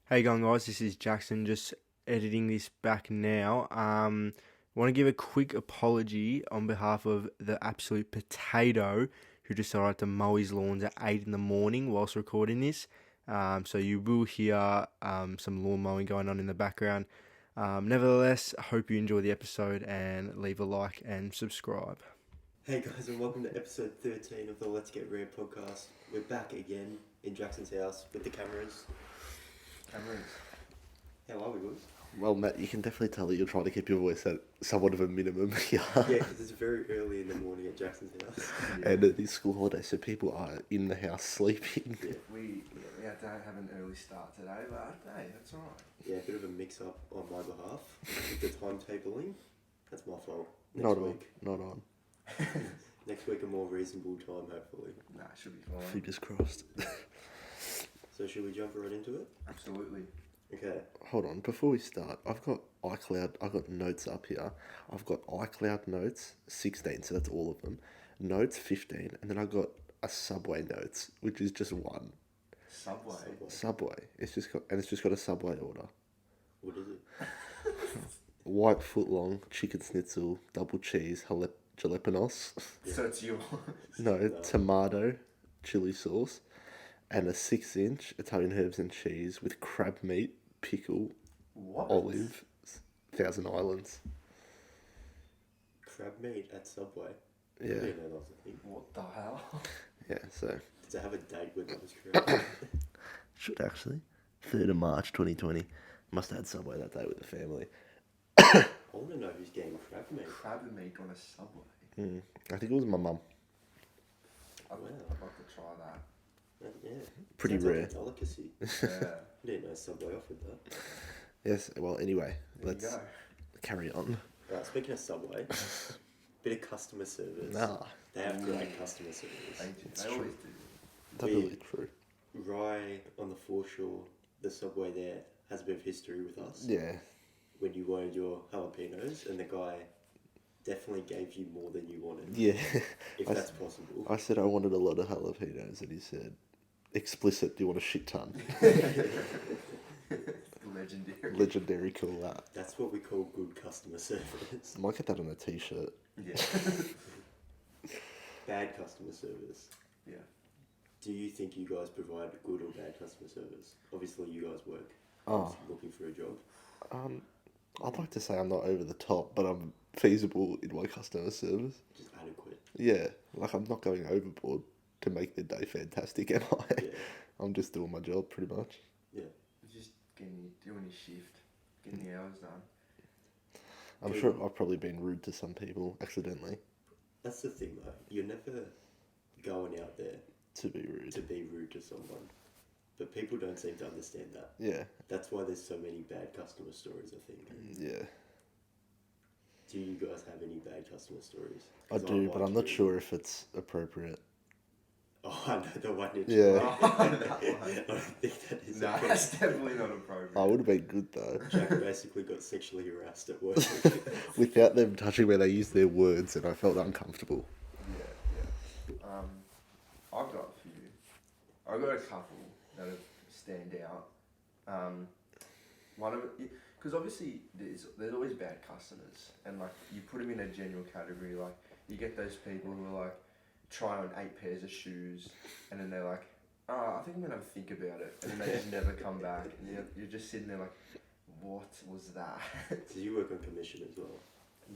Hey going guys, this is Jackson just editing this back now. Want to give a quick apology on behalf of the absolute potato who decided to mow his lawns at 8 in the morning whilst recording this. So you will hear some lawn mowing going on in the background. Nevertheless, I hope you enjoy the episode and leave a like and subscribe. Hey guys, and welcome to episode 13 of the Let's Get Rare podcast. We're back again in Jackson's house with the cameras. How are we, boys? Well, Matt, you can definitely tell that you're trying to keep your voice at somewhat of a minimum here. Yeah, because it's very early in the morning at Jackson's house. And it is school holiday, so people are in the house sleeping. Yeah, We had to have an early start today, but hey, that's alright. yeah, a bit of a mix-up on my behalf with the timetabling. That's my fault. Not on. Next week a more reasonable time, hopefully. Nah, it should be fine. Fingers crossed. So should we jump right into it? Absolutely. Okay. Hold on, before we start, I've got notes up here. I've got iCloud notes, 16, so that's all of them. Notes, 15, and then I've got a Subway notes, which is just one. Subway. It's just got a Subway order. What is it? White footlong, chicken schnitzel, double cheese, jalapenos. Yeah. So it's yours. No, tomato, chili sauce, and a 6-inch Italian herbs and cheese with crab meat, pickle, What? olive, Thousand Islands. Crab meat at Subway. I Yeah, didn't know that was a thing. What the hell? yeah. So Did they have a date with those crabs? should actually 3rd of March 2020. Must have had Subway that day with the family. I want to know who's getting crab meat. Crab and meat on a Subway. I think it was my mum. I'd like to try that. Yeah. Pretty Sounds rare. Like a delicacy. Yeah. I didn't know Subway offered that. Yes. Well, anyway, There let's you go. carry on. Right, speaking of Subway, bit of customer service. Nah, They have great customer service. Thank you. It's They true. always do. definitely true. Rye on the foreshore, the Subway there has a bit of history with us. Yeah. When you wanted your jalapenos, and the guy definitely gave you more than you wanted, Yeah. if I that's possible. I said I wanted a lot of jalapenos, and he said, "Explicit. Do you want a shit ton?" Legendary. Legendary. Call that. That's what we call good customer service. I might get that on a T-shirt. Yeah. Bad customer service. Yeah. Do you think you guys provide good or bad customer service? Obviously, you guys work Oh, looking for a job. I'd like to say I'm not over the top, but I'm feasible in my customer service. Just adequate. Yeah, like I'm not going overboard to make their day fantastic, am I? Yeah. I'm just doing my job pretty much. Yeah. Just doing your shift, getting the hours done. I'm Good. sure I've probably been rude to some people accidentally That's the thing, though. You're never going out there to be rude. to be rude to someone. But people don't seem to understand that. Yeah, That's why there's so many bad customer stories, I think. yeah. Do you guys have any bad customer stories? I 'Cause do, but like I'm not to- sure if it's appropriate. Oh, I know the one in Yeah. I don't think that is No, okay. that's definitely not appropriate. I would have been good though. Jack basically got sexually harassed at work. Without them touching where they use their words, and I felt uncomfortable. Yeah. I've got a few. I've got a couple that stand out. One of it, because obviously there's always bad customers, and like you put them in a general category. Like you get those people who are like try on 8 pairs of shoes, and then they're like, oh, I think I'm gonna think about it, and then they just never come back, and you're just sitting there like, what was that? So you work on commission as well.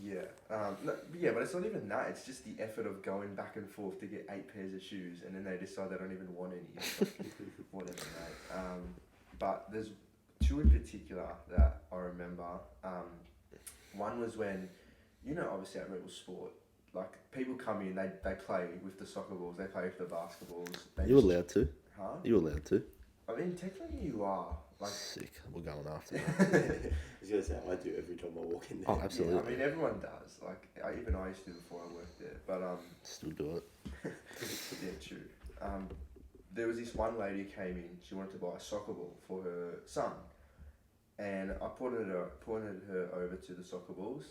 Yeah, no, yeah, but it's not even that. It's just the effort of going back and forth to get 8 pairs of shoes, and then they decide they don't even want any. It's like, whatever, mate. But there's 2 in particular that I remember. One was when, obviously at Rebel Sport, like people come in, they play with the soccer balls, they play with the basketballs. You were allowed to. Huh? You were allowed to. I mean, technically you are. Like, Sick. We're going after that. I was gonna say I do every time I walk in there. Oh, yeah, absolutely. I mean, everyone does. Like, even I used to before I worked there. But Still do it. yeah, true. There was this one lady who came in. She wanted to buy a soccer ball for her son, and I pointed her over to the soccer balls,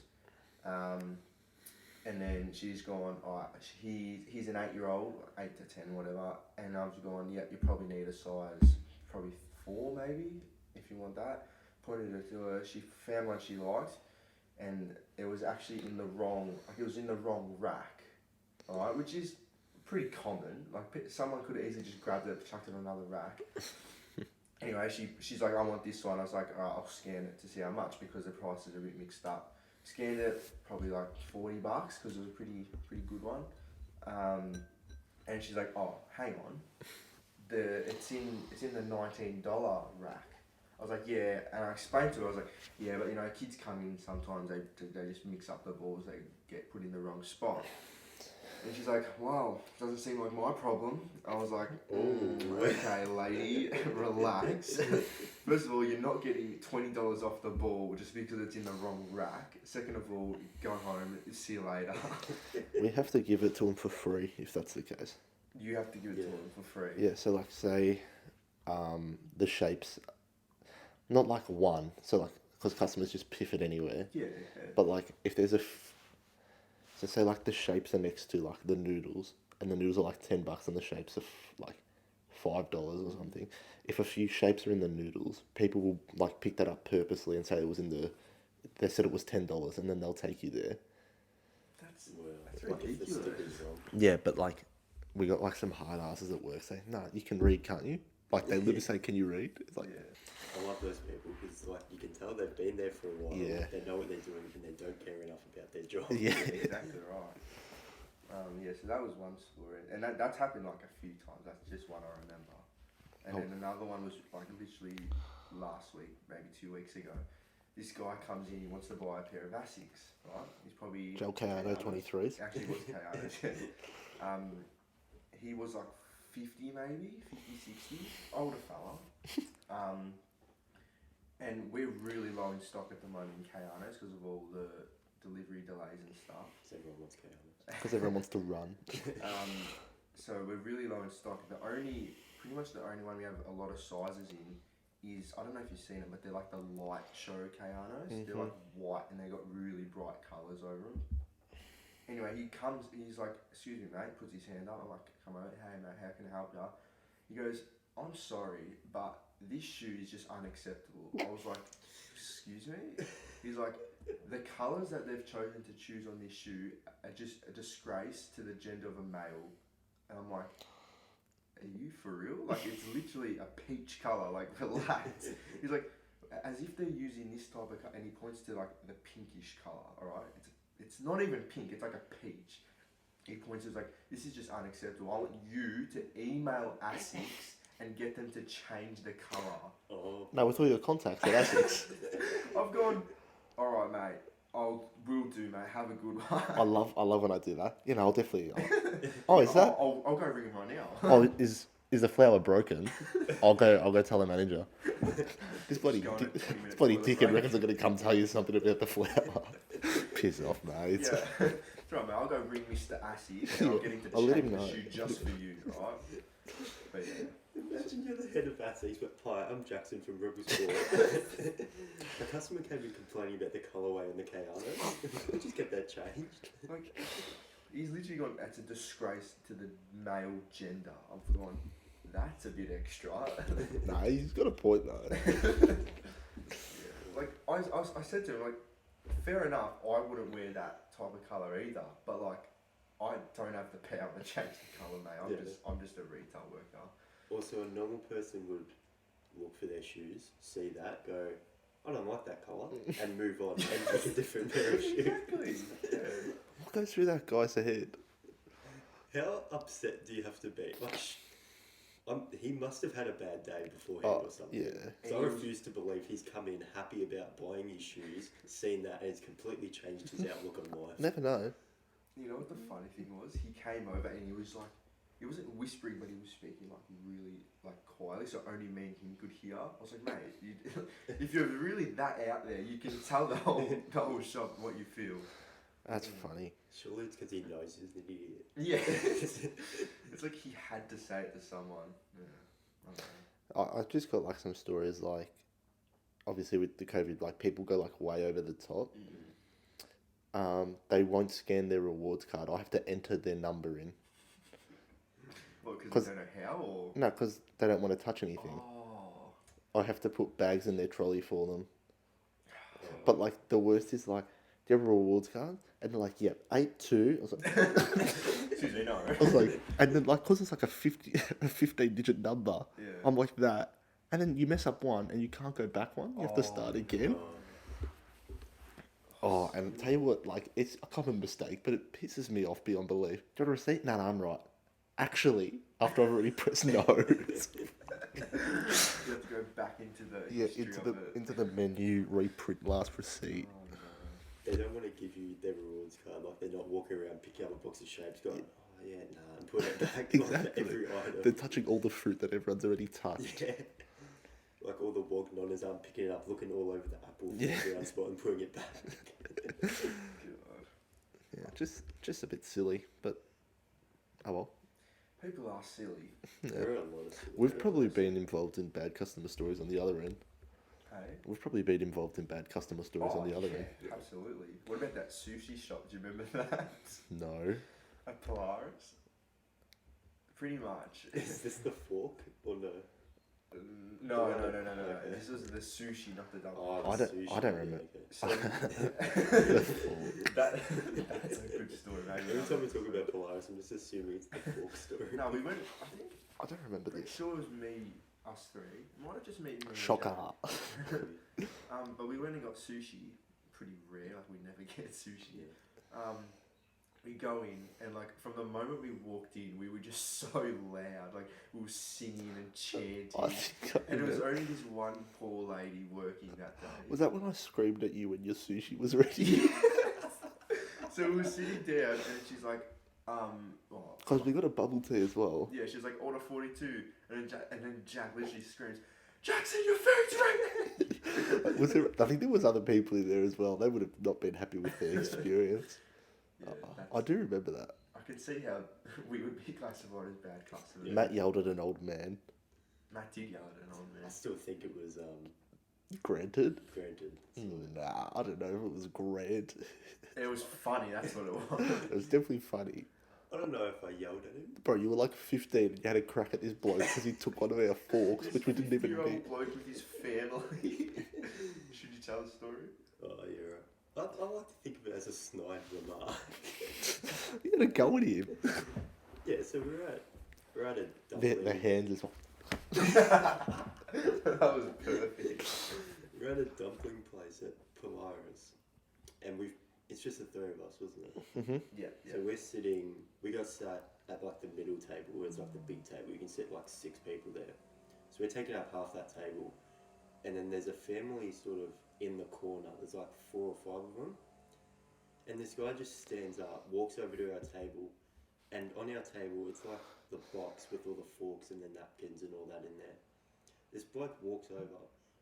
and then she's gone. Oh, he's an 8-year-old, 8 to 10, whatever. And I've gone. Yeah, you probably need a size, probably 4 maybe. if you want that. Pointed it to her. She found one she liked, and it was actually in the wrong, like it was in the wrong rack, alright, which is pretty common. Like someone could have easily just grabbed it, chucked it in another rack. Anyway, she's like, I want this one. I was like, alright, I'll scan it to see how much because the prices are a bit mixed up. Scanned it, probably like $40 because it was a pretty good one. And she's like, oh, hang on, it's in the $19 rack. I was like, yeah, and I explained to her, I was like, yeah, but you know, kids come in sometimes, they just mix up the balls, they get put in the wrong spot. And she's like, wow, doesn't seem like my problem. I was like, okay, lady, relax. First of all, you're not getting $20 off the ball just because it's in the wrong rack. Second of all, go home, see you later. We have to give it to them for free if that's the case. You have to give it to them for free. Yeah, so like say the shapes, not like one, so like, because customers just piff it anywhere. Yeah. But like if there's so say like the shapes are next to like the noodles, and the noodles are like $10 and the shapes are like $5 or something. If a few shapes are in the noodles, people will like pick that up purposely and say it was they said it was $10 and then they'll take you there. That's Like if the ridiculous. sticker's wrong. Yeah, but like we got like some hard asses at work saying, nah, you can read, can't you? Like they literally say, can you read? It's like, I love those people because like you can tell they've been there for a while. Yeah. They know what they're doing and they don't care enough about their job. yeah. Exactly right. So that was one story, and that's happened like a few times. That's just one I remember. And then another one was like literally last week, maybe 2 weeks ago. This guy comes in, he wants to buy a pair of Asics, right? He's probably Gel Kayano 23s. Actually, it was Kayano. He was like 50 maybe, 50, 60, older fella. And we're really low in stock at the moment in Kayanos because of all the delivery delays and stuff. So everyone wants chaos. Because everyone wants to run. So we're really low in stock. Pretty much the only one we have a lot of sizes in is, I don't know if you've seen it, but they're like the light show Kayanos. They're like white and they got really bright colours over them. Anyway, he comes, he's like, excuse me mate, puts his hand up. I'm like, come over, hey mate, how can I help you? He goes, I'm sorry, but this shoe is just unacceptable. I was like, excuse me? He's like, the colours that they've chosen to choose on this shoe are just a disgrace to the gender of a male. And I'm like, are you for real? Like, it's literally a peach colour, like, relax. He's like, as if they're using this type of colour, and he points to, like, the pinkish colour, alright? It's not even pink, it's like a peach. He points, he's like, this is just unacceptable. I want you to email ASICS and get them to change the colour. Oh. No, with all your contacts at Asics. I've gone, alright mate, will do mate, have a good one. I love when I do that. You know, I'll definitely. Oh, is that? I'll go ring him right now. Oh, is the flower broken? I'll go tell the manager. This bloody Just go on a 20-minute toilet dickhead break. reckons I'm gonna come tell you something about the flower. Piss off, mate. Yeah. It's right, mate. I'll go ring Mr. Assy and I'll get him to I'll let change him the know. shoe just for you, right? But yeah. Imagine you're the head of Athletes, but hi, I'm Jackson from Rebel Sport. A customer came in complaining about the colourway in the Kayano. We just get that changed. Like, he's literally gone, that's a disgrace to the male gender. I've gone, that's a bit extra. Nah, he's got a point though. Like, I said to him, like, fair enough, I wouldn't wear that type of colour either, but like, I don't have the power to change the colour, mate. I'm just a retail worker. Also, a normal person would look for their shoes, see that, go, I don't like that colour, and move on and pick a different pair of shoes. Exactly. Yeah. What goes through that guy's head? How upset do you have to be? Like, he must have had a bad day beforehand or something. Yeah. So I refuse to believe he's come in happy about buying his shoes, seen that, and it's completely changed his outlook on life. Never know. You know what the funny thing was? He came over and he was like, he wasn't whispering, but he was speaking like really like quietly, so only me and him could hear. I was like, mate, if you're really that out there, you can tell the whole shop what you feel. That's funny. Surely it's because he knows he's an idiot. Yeah. It's like he had to say it to someone. Yeah. I don't know. I just got like some stories like, obviously with the COVID, like people go like way over the top. They won't scan their rewards card. I have to enter their number in. What, because they don't know how, or? No, because they don't want to touch anything. Oh. I have to put bags in their trolley for them. Oh. But like the worst is like, do you have a rewards card? And they're like, yeah, 8-2. I was like, Excuse me, no. I was like, and then like, cause it's like a 15-digit number. Yeah. I'm like that, and then you mess up one and you can't go back one. You have to start again. Oh, and tell you what, like it's a common mistake, but it pisses me off beyond belief. Do you want a receipt? No, I'm right. Actually, after I've already pressed no. You have to go back into the Yeah, history of it. into the menu, reprint last receipt. Oh, no. They don't want to give you their rewards card. Like they're not walking around picking up a box of shapes, going, "Oh yeah, nah," and putting it back. Exactly. Like, every item. They're touching all the fruit that everyone's already touched. Yeah. Like all the Wognonners aren't picking it up, looking all over the apple, Yeah. around spot and putting it back. God. Yeah, just a bit silly, but oh well. People are silly. Yeah. There are a lot of silly We've people. probably been involved in bad customer stories on the other end. Hey? We've probably been involved in bad customer stories on the other end. Absolutely. What about that sushi shop? Do you remember that? No. At Polaris? Pretty much. Is this the fork or no? No. Okay. This was the sushi, not the double. Oh, I the don't- sushi, I don't yeah, remember. okay. So, that's a good story, mate. Every time we talk about Polaris, I'm just assuming it's the fork story. No, we went. I think. I don't remember Pretty this. sure it was me, us three. It might have just me. and Shocker. Jack. But we went and got sushi. Pretty rare. Like we never get sushi. Yeah. We go in and like from the moment we walked in, we were just so loud. Like we were singing and chanting. I think I And it was remember. only this one poor lady working that day. Was that when I screamed at you when your sushi was ready? So we were sitting down and she's like, Because we got a bubble tea as well. yeah, she's like, order 42. And then Jack literally screams, Jackson, your food's ready! Was there? I think there was other people in there as well. They would have not been happy with their experience. Yeah, I do remember that. I can see how we would be classified as bad customers. Yeah. Matt yelled at an old man. Matt did yell at an old I man. still think it was Granted. granted. Nah, I don't know if it was grand. It was funny, that's what it was. It was definitely funny. I don't know if I yelled at him. Bro, you were like 15 and you had a crack at this bloke because he took one of our forks, which we didn't even 50-year-old need. bloke with his family. Should you tell the story? Oh, yeah, right. I like to think of it as a snide remark. You had a go at him. Yeah, so we're at a The dumpling. hands is That was perfect. We're at a dumpling place at Polaris, and it's just the three of us, wasn't it? Yeah, So we're sitting. We got sat at like the middle table, where it's like the big table. You can sit like 6 people there. So we're taking up half that table, and then there's a family sort of in the corner. There's like 4 or 5 of them, and this guy just stands up, walks over to our table, and on our table it's like the box with all the forks and the napkins and all that in there. This bloke walks over,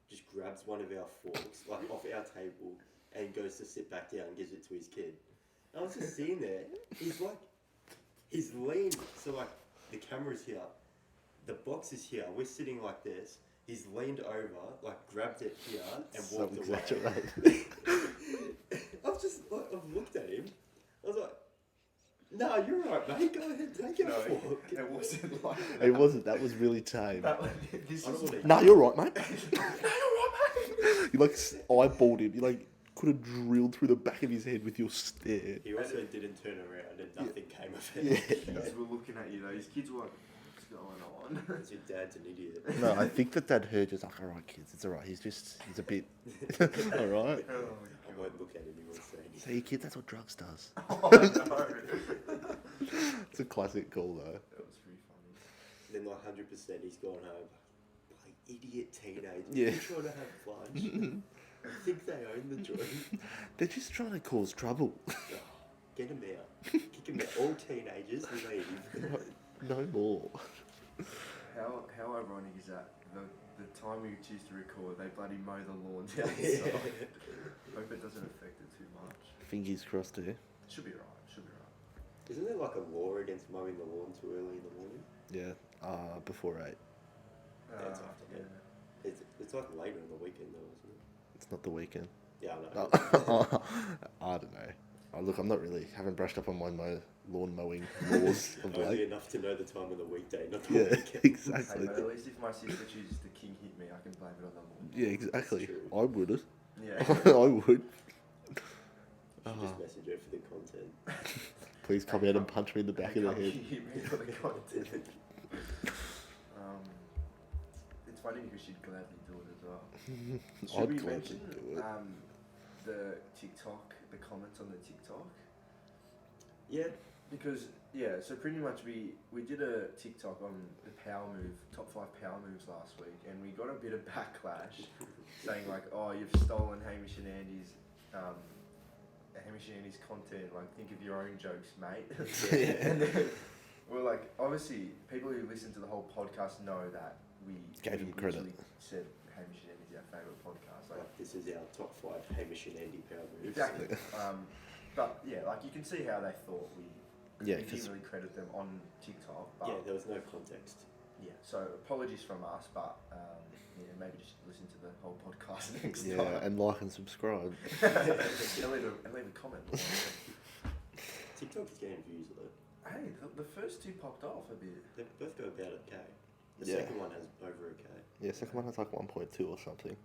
just grabs one of our forks like off our table, and goes to sit back down and gives it to his kid. I was just sitting there. He's leaned. So like the camera's here, the box is here. We're sitting like this. He's leaned over, like grabbed it here and so walked away. exaggerated. I've just like I've looked at him. I was like, "No, you're right, mate. Go ahead, take your No, fork." it wasn't like It wasn't. That was really tame. that. This I don't is want to. Nah, you're right, mate. no, you're right, mate. You like eyeballed him. You like could have drilled through the back of his head with your stare. He also didn't turn around, and nothing came of it. Yeah. Kids were looking at you though. His kids were like, what's going on? Because your dad's an idiot. No, I think that heard just like, all right, kids, it's all right. He's a bit, all right. Oh, I won't look at him. He won't say anything. Say, kids, that's what drugs does. oh no. It's a classic call though. That was pretty funny. Then like 100%, he's gone home. Like idiot teenagers. Yeah. They're trying to have fun. I think they own the joint. They're just trying to cause trouble. Get them out. Kick them out. All teenagers leave. No more. How ironic is that? The time we choose to record, they bloody mow the lawns outside. Hope it doesn't affect it too much. Fingers crossed here. Should be right. Should be right. Isn't there like a law against mowing the lawn too early in the morning? Yeah, before 8. That's after, yeah. It's like later in the weekend though, isn't it? It's not the weekend. Yeah, I know. I don't know. Oh, look, I'm not really haven't brushed up on my lawn mowing laws of Only late. enough to know the time of the weekday, not the Yeah, weekend. Hey, exactly. but at least if my sister chooses to king hit me, I can blame it on the lawn. Yeah, exactly. true. I would. Yeah. I would. You should just message her for the content. Please come Hey, out and punch me in the back of the come head. hit me for the content. It's funny because she'd gladly do it as well. Should I'd we gladly mention do it. the TikTok, the comments on the TikTok? Yeah. Because so pretty much we did a TikTok on the power move, top 5 power moves last week, and we got a bit of backlash saying like, oh, you've stolen Hamish and Andy's content. Like, think of your own jokes, mate. And then we're like, obviously, people who listen to the whole podcast know that we Gave him credit. usually said Hamish and Andy's our favourite podcast. Like, This is our top 5 Hamish and Andy power moves. exactly. But yeah, like you can see how they thought we Yeah, didn't really credit them on TikTok. But Yeah, there was no context. yeah, so apologies from us, but maybe just listen to the whole podcast next Yeah, time. and like and subscribe. and leave a comment. TikTok is getting views though. Hey, the first 2 popped off a bit. They both go about a K. The Yeah. second one has over a K. Yeah, second one has like 1.2 or something.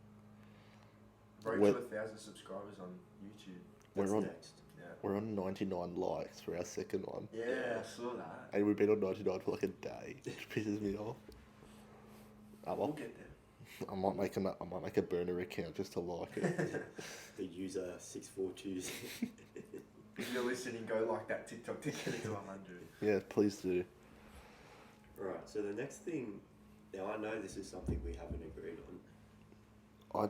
Broke We're- to 1,000 subscribers on YouTube. We're That's on next. Yeah. we're on 99 likes for our second one, Yeah, I saw that. and we've been on 99 for like a day, which pisses me off. Oh, We'll well, get there. I might make a burner account just to like it. The user 642s. If you're listening, go like that TikTok to get it to 100. Yeah, please do. Right, so the next thing, now I know this is something we haven't agreed on.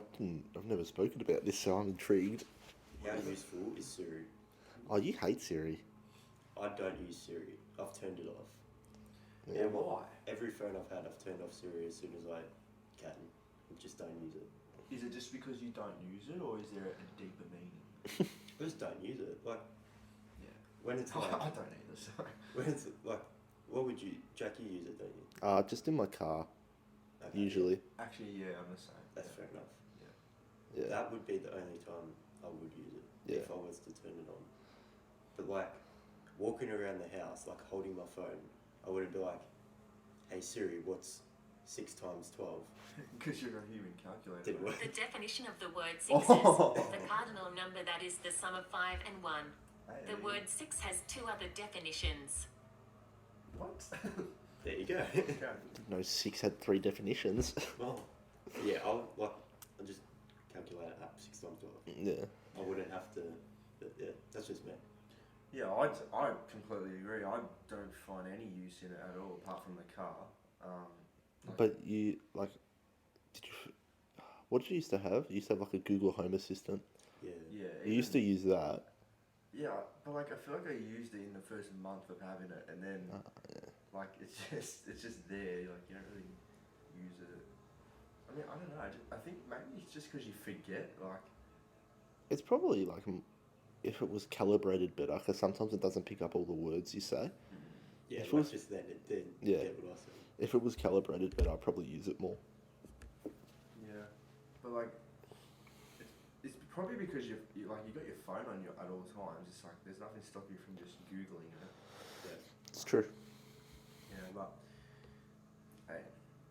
I've never spoken about this, so I'm intrigued. How useful is Siri? Oh, you hate Siri. I don't use Siri. I've turned it off. Yeah, why? Every phone I've had, I've turned off Siri as soon as I can. I just don't use it. Is it just because you don't use it, or is there a deeper meaning? I just don't use it. Like, Yeah. when it's like, I don't either, sorry. when it's like, what would you, Jack, you use it, don't you? Just in my car, Okay, usually. Actually, yeah, I'm the same. That's fair enough. Yeah. That would be the only time I would use it, Yeah. if I was to turn it on. But like, walking around the house, like holding my phone, I wouldn't be like, hey Siri, what's 6 times 12? Because you're a human calculator. Didn't work. The definition of the word six Oh. is the cardinal number that is the sum of 5 and 1. Hey, The word six has 2 other definitions. What? There you go. Okay. No, 6 had 3 definitions. Well, yeah, I'll just calculate it up 6 times 12. Yeah. I wouldn't have to, but yeah, that's just me. Yeah, I completely agree. I don't find any use in it at all, apart from the car. But you, like, what did you used to have? You used to have like a Google Home Assistant. Yeah. Yeah. You used to use that. Yeah, but like I feel like I used it in the first month of having it, and then like it's just there. Like you don't really use it. I mean, I don't know. I think maybe it's just because you forget. Like It's probably like if it was calibrated better, because sometimes it doesn't pick up all the words you say. Yeah, If it like was- just then it did Yeah. get what I said. If it was calibrated better, I'd probably use it more. yeah, but like it's probably because you got your phone on you at all times. It's like there's nothing stopping you from just googling it. It's true. Yeah, but hey,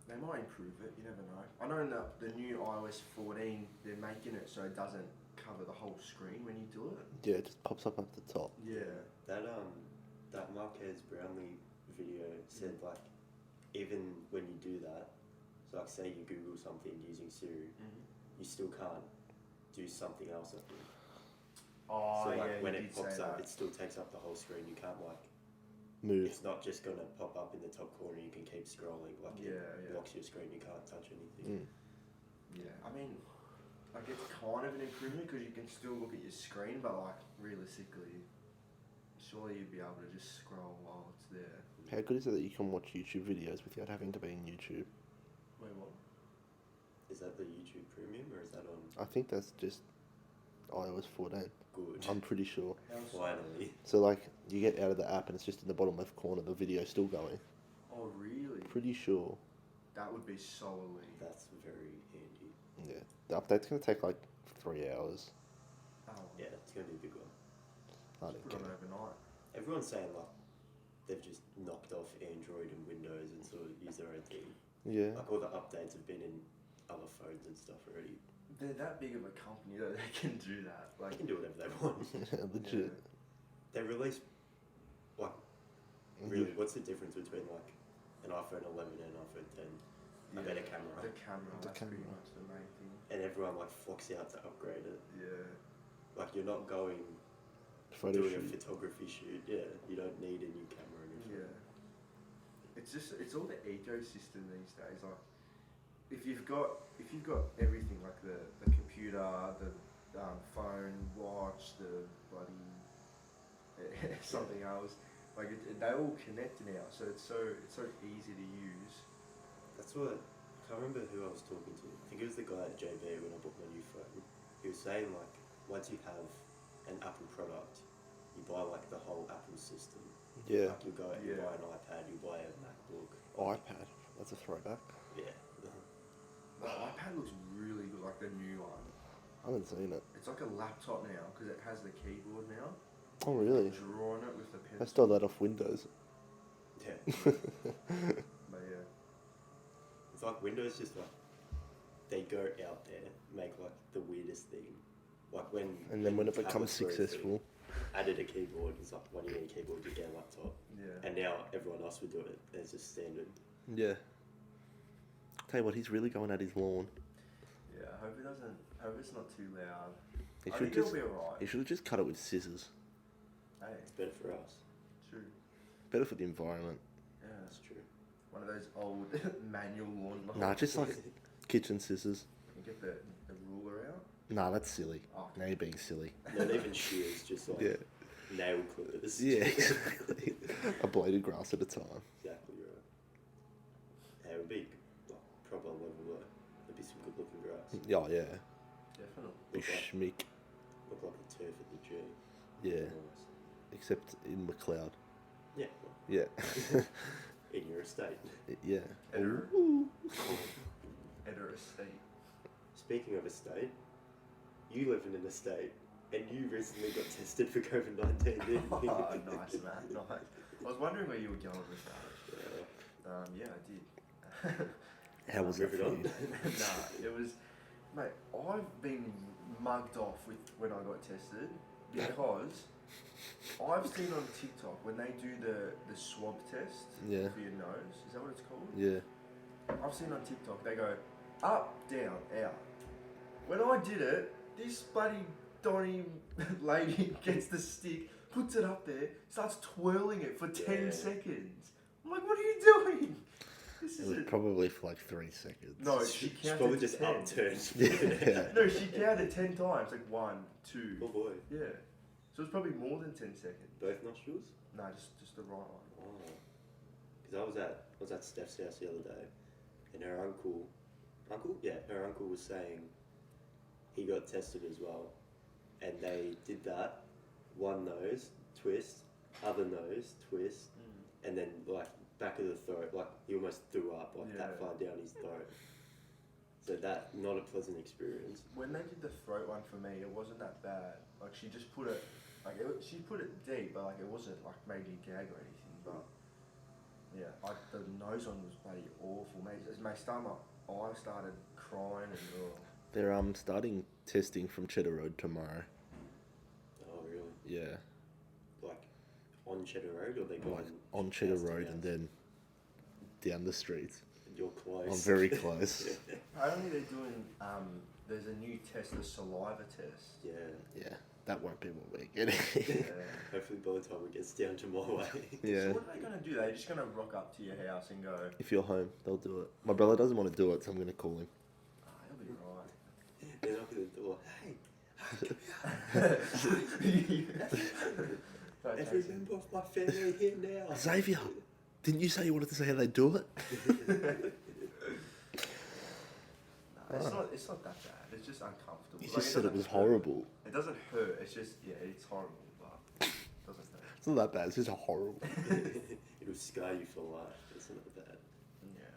they might improve it. You never know. I know in the new iOS 14, they're making it so it doesn't cover the whole screen when you do it. Yeah, it just pops up at the top. Yeah. That Marquez Brownlee video said like, even when you do that, so like say you Google something using Siri, you still can't do something else. I think. Oh, So like yeah, when you it did pops say up, that. it still takes up the whole screen. You can't like, Move. it's not just gonna pop up in the top corner. You can keep scrolling. Like Yeah, it yeah. blocks your screen. You can't touch anything. Mm. Yeah, I mean, like it's kind of an improvement because you can still look at your screen, but like realistically, surely you'd be able to just scroll while it's there. How good is it that you can watch YouTube videos without having to be in YouTube? Wait, what? Is that the YouTube Premium or is that on I think that's just iOS 14. Good? I'm pretty sure. How so? Finally. So like, you get out of the app and it's just in the bottom left corner. The video's still going. Oh, really? Pretty sure. That would be so elite. That's very handy. Yeah. The update's gonna take like 3 hours. Oh, Yeah, it's gonna be a big one. I Just don't put it on care. overnight. Everyone's saying like they've just knocked off Android and Windows and sort of used their own thing. Yeah. Like all the updates have been in other phones and stuff already. They're that big of a company that they can do that. They Like, can do whatever they want. Legit. They release like really. What's the difference between like an iPhone 11 and an iPhone 10? A better camera, The camera. The That's pretty camera. much the main thing. and everyone like flocks out to upgrade it. Yeah. Like you're not going Photo doing a shoot. photography shoot. Yeah, you don't need a new camera and everything. Yeah. It's all the ecosystem these days. Like, if you've got everything like the computer, the phone, watch, the bloody something else, like they all connect now. So it's so easy to use. That's what. I can't remember who I was talking to. I think it was the guy at JB when I bought my new phone. He was saying like once you have an Apple product, you buy like the whole Apple system. Yeah. Like you buy an iPad, you buy a MacBook. iPad. That's a throwback. Yeah. The iPad looks really good, like the new one. I haven't seen it. It's like a laptop now because it has the keyboard now. Oh, really? Draw on it with the pencil. I stole that off Windows. Yeah. But yeah. It's like Windows just like they go out there, make like the weirdest thing. Like when And then when it becomes tablets were a thing, successful, added a keyboard, it's like when you need a keyboard you get a laptop. Yeah. And now everyone else would do it. It's just standard. yeah. Tell you what, he's really going at his lawn. Yeah, I hope it's not too loud. He I should think just, it'll be alright. he should have just cut it with scissors. Hey, It's better for us. true. Better for the environment. Yeah. That's true. One of those old manual lawn mowers. Nah, just like kitchen scissors. You get the ruler out. Nah, that's silly. Oh. Now you're being silly. Not even shears, just like Yeah. nail clippers. Yeah, exactly. A blade of grass at a time. Exactly right. Yeah, it would be like proper level though. There'd be some good looking grass. Oh, yeah. Definitely. Be Look like, schmick. look like the turf at the G. Yeah. Nice. Except in McLeod. Yeah. Well, Yeah. in your estate. Yeah. Eder. Ooh. Eder estate. Speaking of estate, you live in an estate and you recently got tested for COVID-19, didn't you? Oh, nice, man. Nice. I was wondering where you were going with that. Yeah. Yeah, I did. How was that for Rivet you? on. Nah, it was, mate. I've been mugged off with when I got tested because I've seen on TikTok when they do the swab test Yeah. for your nose. Is that what it's called? Yeah. I've seen on TikTok they go up, down, out. When I did it, this bloody Donny lady gets the stick, puts it up there, starts twirling it for 10 Yeah. seconds. I'm like, what are you doing? This It is was it. probably for like 3 seconds. No, she She's counted probably to just 10. upturned. Yeah. No, she counted 10 times, like 1, 2. Oh boy. Yeah. So it's probably more than 10 seconds. Both nostrils? No, just the right one. Oh. Because I was at Steph's house the other day, and her uncle, her uncle was saying he got tested as well, and they did that, one nose, twist, other nose, twist, and then like back of the throat, like he almost threw up, like that Yeah. far down his throat. So that, not a pleasant experience. When they did the throat one for me, it wasn't that bad. Like she just put it, she put it deep, but like it wasn't like made me gag or anything. But yeah, like the nose one was bloody awful, mate. As my stomach, I started crying and They're starting testing from Cheddar Road tomorrow. Oh really? Yeah. Like on Cheddar Road, or they go Like on Cheddar house to Road house? and then down the street. You're close. I'm very close. apparently they're doing there's a new test, the saliva test. Yeah. Yeah. That won't be what we're getting. Yeah. Hopefully by the time it gets down to my way. Yeah. So what are they gonna do? They're just gonna rock up to your house and go, If you're home, they'll do it. My brother doesn't want to do it, so I'm going to call him. he'll be right. They knock at the door. Hey, Don't every taste it. member of my family here now. Xavier, didn't you say you wanted to say how they do it? No, it's not that bad. It's just uncomfortable. You Like, just said it doesn't was hurt. horrible. It doesn't hurt. It's just it's horrible, but it doesn't hurt. It's not that bad, it's just horrible. It'll scar you for life. It's not bad. Yeah.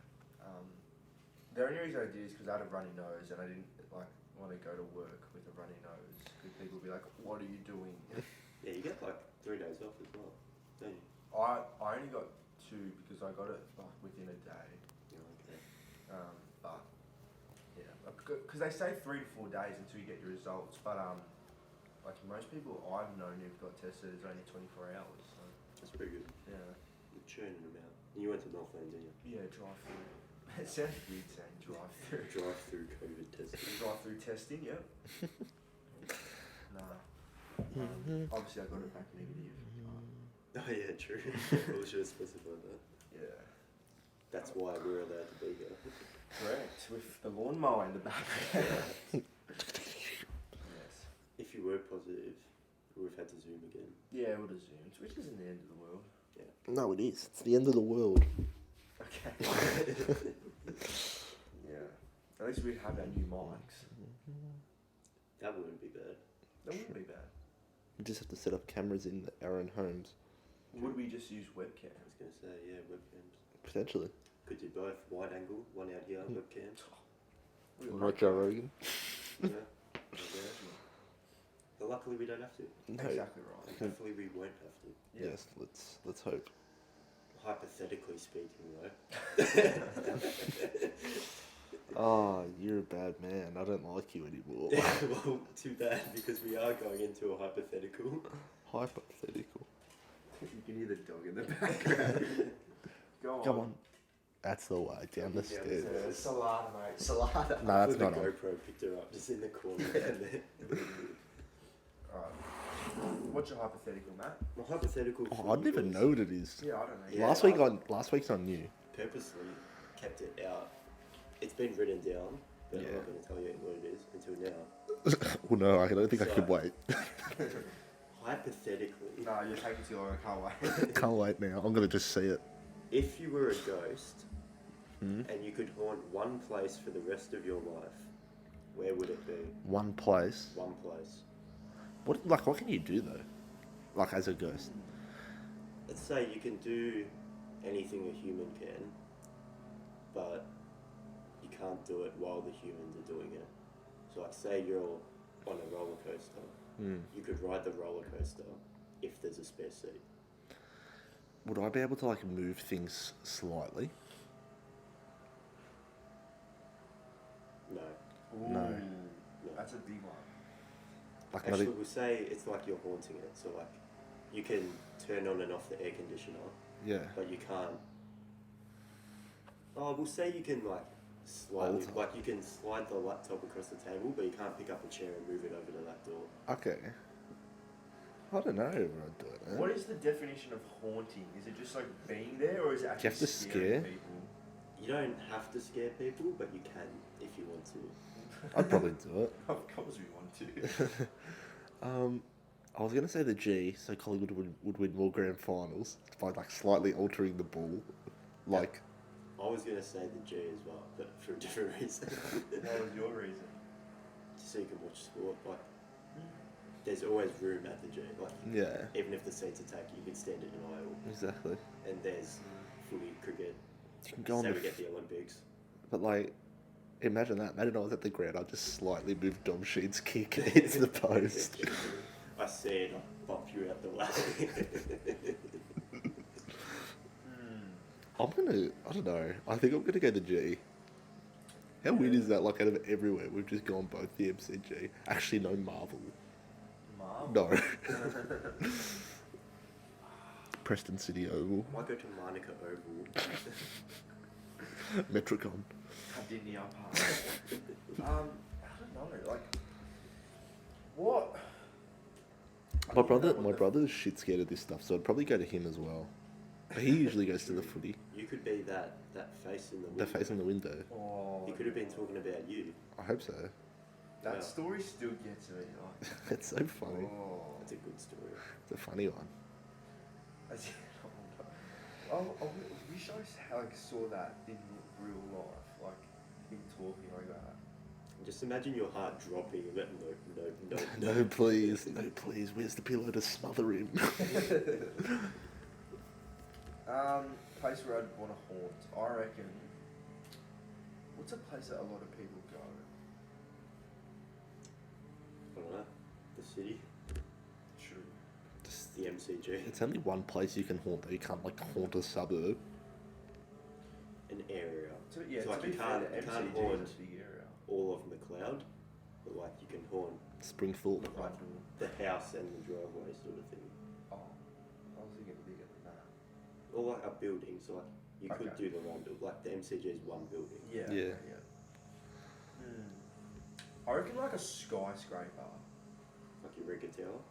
The only reason I did is because I had a runny nose and I didn't like want to go to work with a runny nose because people would be like, "What are you doing?" Yeah, you get like 3 days off as well, don't you? I only got 2 because I got it like within a day. Yeah, okay. But yeah, because they say 3 to 4 days until you get your results. But like most people I've known who've got tested, it's only 24 hours. So That's pretty good. yeah, You're churning them out. And you went to Northland, didn't you? yeah, drive through. It sounds weird saying drive through. Drive through COVID testing. Drive through testing, yep. Nah. Obviously I got it back negative. Oh yeah, true. Well, we should have specified that. Yeah. That's why we're allowed to be here. Correct. With the lawnmower in the background. Yes. If you were positive, we've had to Zoom again. Yeah, we'll just Zoom, which isn't the end of the world. No, it is. It's the end of the world. Okay. Yeah. At least we have our new mics. That wouldn't be bad. That wouldn't be bad. We just have to set up cameras in our own homes. Would we just use webcam? I was going to say, yeah, webcams. Potentially. Could do both. Wide angle, one out here, webcam. Like Joe Rogan. Yeah. But luckily we don't have to. No. Exactly right. And hopefully we won't have to. Yeah. Yes, let's hope. Hypothetically speaking, though. Oh, you're a bad man. I don't like you anymore. Well, too bad because we are going into a hypothetical. Hypothetical. You can hear the dog in the background. Go on. Come on. That's the way, down the stairs. Salada, mate. Salada. No, that's With not the on. GoPro picked her up just in the corner down there. Alright. What's your hypothetical, Matt? My hypothetical. Oh, for I don't you even was know what it is. Yeah, I don't know. Yeah. Last week's on you. Purposely kept it out. It's been written down, but Yeah. I'm not going to tell you what it is until now. Oh no, I don't think I So- could wait. Hypothetically, No, you're taking too long. I can't wait. Can't wait now. I'm gonna just see it. if you were a ghost Hmm? and you could haunt one place for the rest of your life, where would it be? One place. One place. What can you do though? Like as a ghost. Let's say you can do anything a human can, but you can't do it while the humans are doing it. So, like, say you're on a roller coaster, you could ride the roller coaster if there's a spare seat. Would I be able to like move things slightly? No. No. Ooh, that's a big one. Like Actually, not we'll say it's like you're haunting it. So, like, you can turn on and off the air conditioner, yeah. but you can't. Oh, we'll say you can, like, slightly, Alter. like, you can slide the laptop across the table, but you can't pick up a chair and move it over to that door. Okay. I don't know what I'd do it. What is the definition of haunting? Is it just like being there, or is it actually have to scaring scare? people? You don't have to scare people, but you can if you want to. I'd probably do it. Of course we want to. I was gonna say the G, so Collingwood would win more grand finals by like slightly altering the ball, like I was going to say the G as well, but for a different reason. What was your reason? Just so you can watch sport. Like, there's always room at the G. Like, yeah, even if the seats are tacky, you can stand in an aisle. exactly. And there's footy, cricket. You can go on Say the, we get the Olympics. but like, imagine that. Imagine I was at the ground. I just slightly moved Dom Sheed's kick and hits the post. I see it, I bump you out the way. I don't know. I think I'm gonna go the G. How weird is that? Like out of everywhere, we've just gone both the MCG. Actually, no Marvel. Marvel. No. Preston City Oval. Might go to Monica Oval. Metricon. Cardinia Park. I don't know. Like, what? My brother's shit scared of this stuff, so I'd probably go to him as well. He usually goes to the footy. You could be that face in the window. The face in the window. Oh, He could have been talking about you. I hope so. that Yeah. story still gets me. Like, It's so funny. oh. That's a good story. It's a funny one. I wish I like saw that in real life, like him talking like that. Just imagine your heart dropping. But no. No, please. No, please. Where's the pillow to smother him? Place where I'd want to haunt. I reckon. What's a place that a lot of people go? I don't know. The city. True. the MCG. It's only one place you can haunt, though. You can't, like, haunt a suburb. An area. So, yeah, So, to like, be you fair, can't- the you can't MCG haunt. is a big area. All of McLeod, but like you can haunt Springthorpe. like the house and the driveway sort of thing. Oh, I was thinking bigger than that. Or like a building, so like you could Okay. do the one building. Like the MCG is one building. Yeah. Yeah. I reckon like a skyscraper. Like your Riga Tower.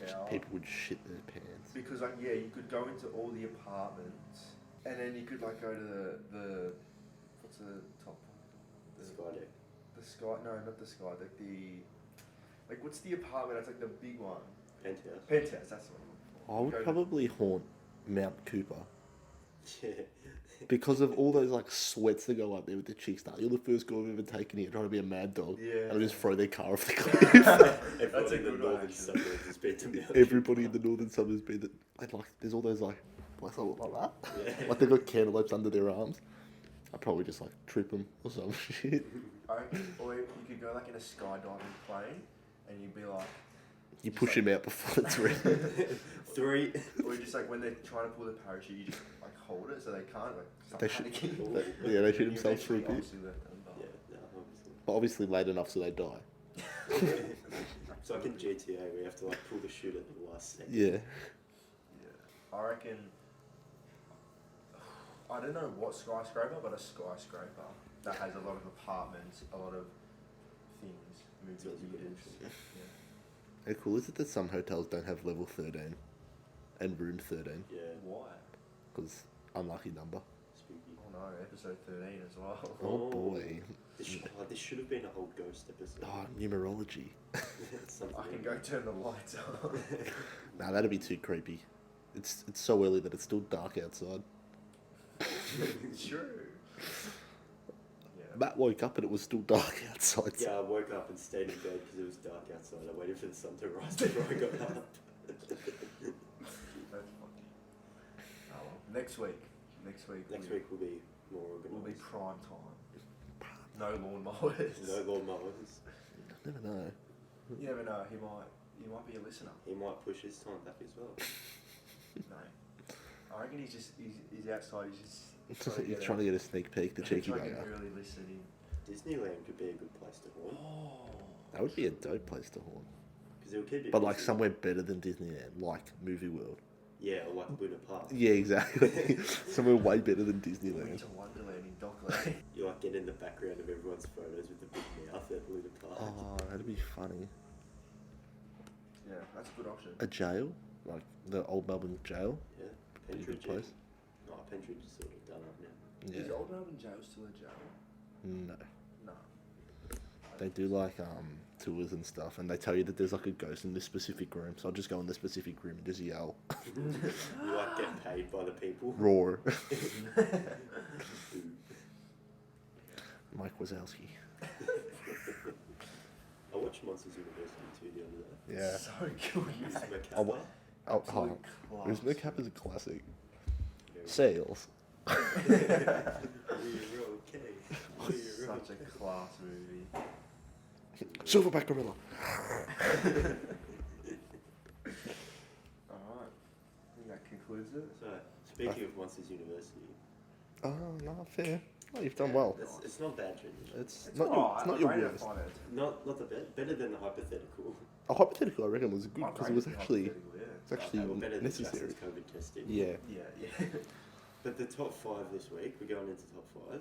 Tower. People would shit their pants. Because like yeah, you could go into all the apartments, and then you could like go to the what's the top? The sky deck. The sky? No, not the sky. Like what's the apartment? It's like the big one. Penthouse. Penthouse. That's what. I would Go to- probably haunt Mount Cooper. Yeah. Because of all those like sweats that go up there with the chicks. You're the first girl I've ever taken here trying to be a mad dog. Yeah. And I just throw their car off the cliff. Everyone a in the good one, northern actually. suburbs has been to Mount Everybody in the northern suburbs be that. And like, there's all those like that. Yeah. Like they've got cantaloupes under their arms. I'd probably just like trip them or some shit. I reckon, or you could go like in a skydiving plane, and you'd be like, You push him out before it's ready. 3. or you just like when they're trying to pull the parachute, you just like hold it so they can't like start They should- panicking. Yeah, they shoot You themselves for a eventually bit. obviously let them die. Yeah, no, obviously. But obviously late enough so they die. It's like in GTA, we have to like pull the chute at the last second. Yeah. Yeah. I reckon. I don't know what skyscraper, but a skyscraper that has a lot of apartments, a lot of things, movie theaters. Yeah. How cool is it that some hotels don't have level 13 and room 13? Yeah, Why? Because unlucky number. spooky. Oh no, episode 13 as well. Oh boy. This should have been a whole ghost episode. Oh, numerology. Something I can like go turn the lights on. Nah, that'd be too creepy. It's so early that it's still dark outside. True. Yeah. Matt woke up and it was still dark outside. Yeah, I woke up and stayed in bed because it was dark outside. I waited for the sun to rise before I got up. That's funny. Oh, well. Next week. Next week will be more will be organised. prime time. No lawnmowers. No lawnmowers. Never know. You never know. He might be a listener. He might push his time back as well. No. I reckon he's outside. He's just He's trying to get a sneak peek, the cheeky trying to bugger. really listen in. Disneyland could be a good place to haunt Oh. That would be a dope place to haunt. because it'll keep it. But like busy. somewhere better than Disneyland, like Movie World. Yeah, or like Luna Park. Yeah, exactly. Somewhere way better than Winter Disneyland. Wonderland in Dockland. You like get in the background of everyone's photos with the big mouth at Luna Park. Oh, that'd be funny. Yeah, that's a good option. A jail? Like the old Melbourne jail? Yeah, Be a good Pentridge. place. No, Pentridge is sort of done up now. Is Yeah. Old Melbourne Jail still a jail? No. No. They do like tours and stuff, and they tell you that there's like a ghost in this specific room. So I'll just go in the specific room and just yell, You like get paid by the people. roar. Ooh. Mike Wazowski. I watched Monsters University too the other day. Yeah. So good. With mate. Macappa. Oh, oh, Absolute class. Rhythmic Cap is a classic. Very- Sales. We're okay. We're Such a class movie. Silverback Gorilla. Alright. I think that concludes it. So, speaking of Monsters University, Oh, no, fair. Oh, you've done well. it's not bad, Junior. It's It's not your, alright. it's not I'm your ready to worst. find it. Not the best. Better than the hypothetical. A hypothetical, I reckon, was good I'm because it ready was to be actually hypothetical, yeah. it's actually Okay, well, better than necessary. Jackson's COVID testing. Yeah. Yeah. But the top 5 this week, we're going into top 5.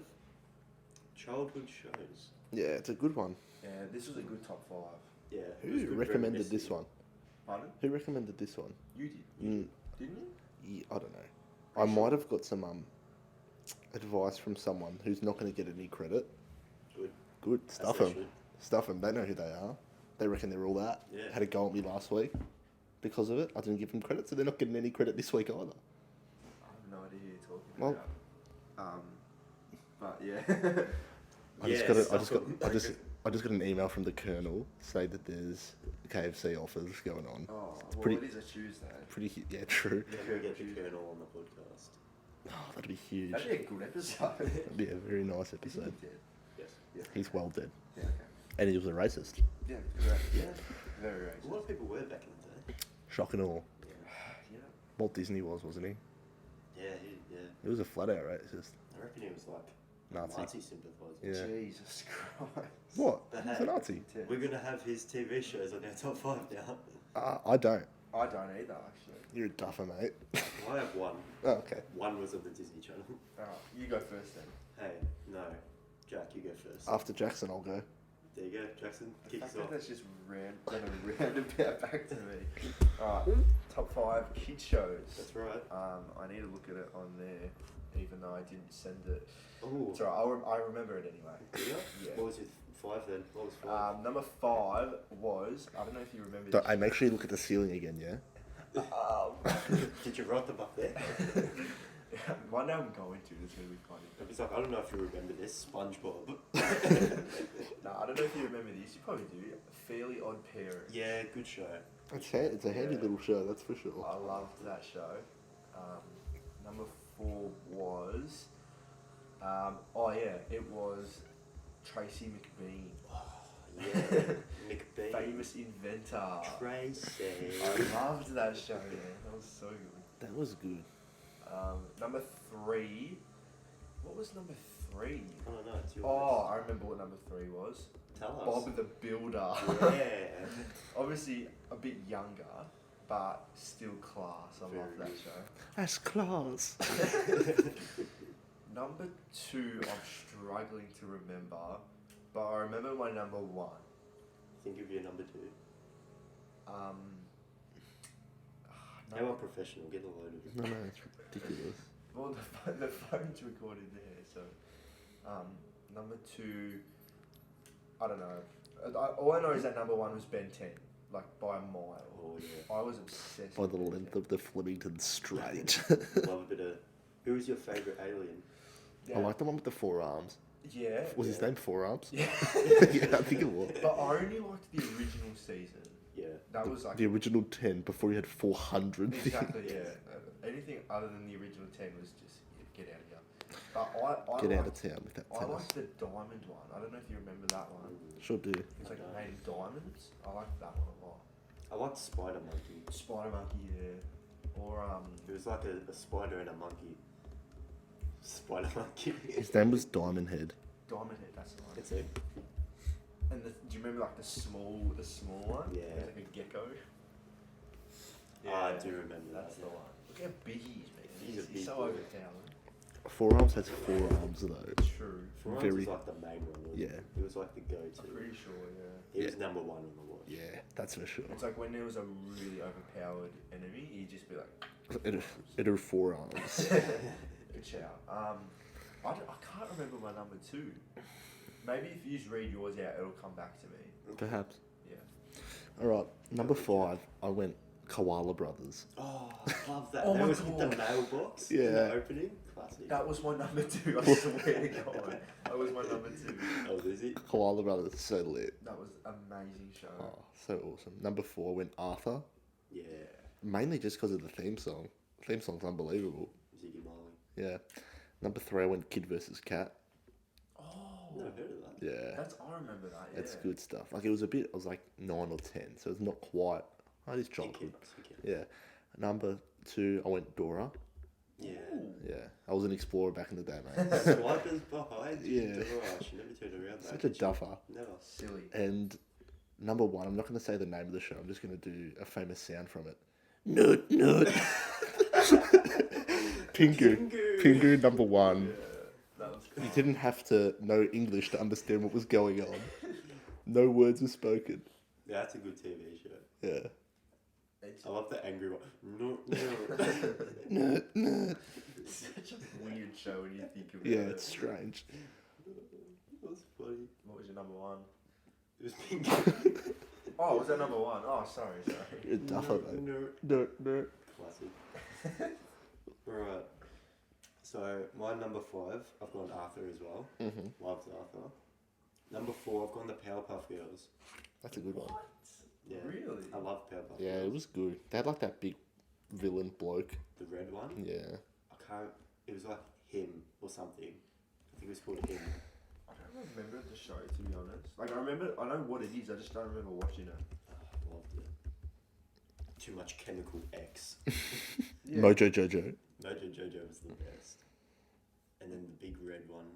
Childhood shows. Yeah, it's a good one. Yeah, this was a good top 5. Yeah. it was Who good recommended this reminiscing. one? Pardon? Who recommended this one? You did. Mm, Didn't you? yeah, I don't know. I might have got some advice from someone who's not going to get any credit. Good. Good. As Stuff they them. should. Stuff them. They know who they are. They reckon they're all that. Yeah. Had a go at me last week because of it. I didn't give them credit, so they're not getting any credit this week either. I have no idea who you're talking Well- about. But yeah. I Yeah, just got. stuff them. I just got an email from the Colonel saying that there's KFC offers going on. Oh, well, pretty- it is a Tuesday. Yeah, true. Maybe we'll get the Colonel on the podcast. Oh, that'd be huge. That'd be a good episode. That'd be a very nice Is he episode. dead? Yes. Yeah. He's well dead, Yeah, okay. and he was a racist. Yeah, correct. Yeah. Very A lot racist. of people were back in the day. Shock and awe. Yeah. Walt Disney wasn't he? Yeah, yeah. He was a flat out racist. I reckon he was like Nazi. Nazi sympathiser. Yeah. Jesus Christ. What? But He's hey, a Nazi. We're gonna have his TV shows on our top 5 now. I don't. I don't either, actually. You're a duffer, mate. I have one. Oh, okay. One was on the Disney Channel. Alright, you go first then. Hey, no, Jack, you go first. After Jackson, I'll go. There you go, Jackson. The Kick fact us off. that that's just roundabout back to me. Alright, top 5 kids shows. That's right. I need to look at it on there, even though I didn't send it. Oh, It's alright, I remember it anyway. yeah. Yeah. What was your 5 then? What was 5? Number 5 was, I don't know if you remember Don't, this. I make sure you look at the ceiling again, yeah? Did you write them up there? One day I'm going to, it's going to be funny. It's like, I don't know if you remember this, SpongeBob. No, I don't know if you remember this, you probably do. Fairly Odd Parents. Yeah, good show. It's a handy Yeah. little show, that's for sure. I loved that show. Number 4 was, it was Tracy McBean, Yeah, McBean. famous inventor. Tracy. I loved that show, man. That was so good. That was good. Number 3. What was number 3? I don't know, it's your Oh, I remember what number 3 was. list. Tell us. Bob the Builder. Yeah. Obviously a bit younger, but still class. I love Very that show. That's class. Number 2, I'm struggling to remember, but I remember my number 1. Think of your number 2. Um, How are professional? Get a load of it. No, it's ridiculous. well, the phone's recorded there, so number 2, I don't know. All I know is that number 1 was Ben 10, like by a mile. Oh, yeah. I was obsessed By with the Ben length 10. of the Flemington Strait. Love a bit of. Who was your favourite alien? I like the one with the 4 arms. Yeah. Was his name 4 Arms? Yeah. Yeah, I think it was. But I only liked the original season. Yeah. That was like The original 10 before he had 400 exactly things. yeah. Anything other than the original 10 was just get out of here. But I Get out of liked, town with that I tennis. liked the diamond one. I don't know if you remember that one. Sure do. It's like made of diamonds. I liked that one a lot. I liked Spider Monkey. Spider Monkey, yeah. Or It was like a spider and a monkey. Spider Monkey. His name was Diamond Head. Diamond Head. That's the one. It's a. And do you remember like the small one? Yeah. It was like a gecko. I do remember That's that. the one. Look how big he is, man. He's a big He's so boy. overpowered. 4 Arms has 4 arms though. True. Florence Very- was like the main one, wasn't Yeah. it? It was like the go-to. I'm pretty sure, yeah. He was number 1 on the watch. Yeah, that's for sure. It's like when there was a really overpowered enemy, he'd just be like, It are 4 arms. good shout. I can't remember my number 2. Maybe if you just read yours out, it'll come back to me. Perhaps. Yeah. Alright, number 5, I went Koala Brothers. Oh, I love that. Oh that my was with the God. mailbox in Yeah. the opening. Classic. That was my number 2, I swear to God. That was my number 2. Oh, is it? Koala Brothers, so lit. That was amazing show. Oh, so awesome. Number 4, I went Arthur. Yeah. Mainly just because of the theme song. Theme song's unbelievable. Ziggy Marley. Yeah. Number 3, I went Kid vs. Cat. Oh, Never heard of that. Yeah. I remember that, yeah. It's good stuff. Like, it was a bit, I was like 9 or 10, so it's not quite. I just He childhood. counts, he counts. Yeah. Number 2, I went Dora. Yeah. Ooh. Yeah. I was an explorer back in the day, mate. Swipers behind you. Yeah. Oh, she never turned around. Such though, a did she? duffer. Never. Silly. And number 1, I'm not going to say the name of the show. I'm just going to do a famous sound from it. Nut, nut. Pingu. Pingu, number 1. Yeah, that was You didn't have to know English to understand what was going on. No words were spoken. Yeah, that's a good TV show. Yeah. It's I love the angry one. No, no. Nut, nut. such a weird show when you think of it. Yeah, it's strange. That's funny. What was your number 1? It was Pingu. Oh, was that number 1? Oh, sorry. You're a duffer, mate. No. Nut, nut. Classic. Alright. So, my number 5, I've gone Arthur as well. Mm-hmm. Loved Arthur. Number 4, I've gone the Powerpuff Girls. That's a good one. Yeah. Really? I love Powerpuff Yeah, Girls. it was good. They had like that big villain bloke. The red one. Yeah. I can't. It was like him or something. I think it was called him. I don't remember the show, to be honest. Like, I know what it is, I just don't remember watching it. Oh, I loved it. too much chemical X. Yeah. Mojo Jojo. Mojo Jojo was the best. And then the big red one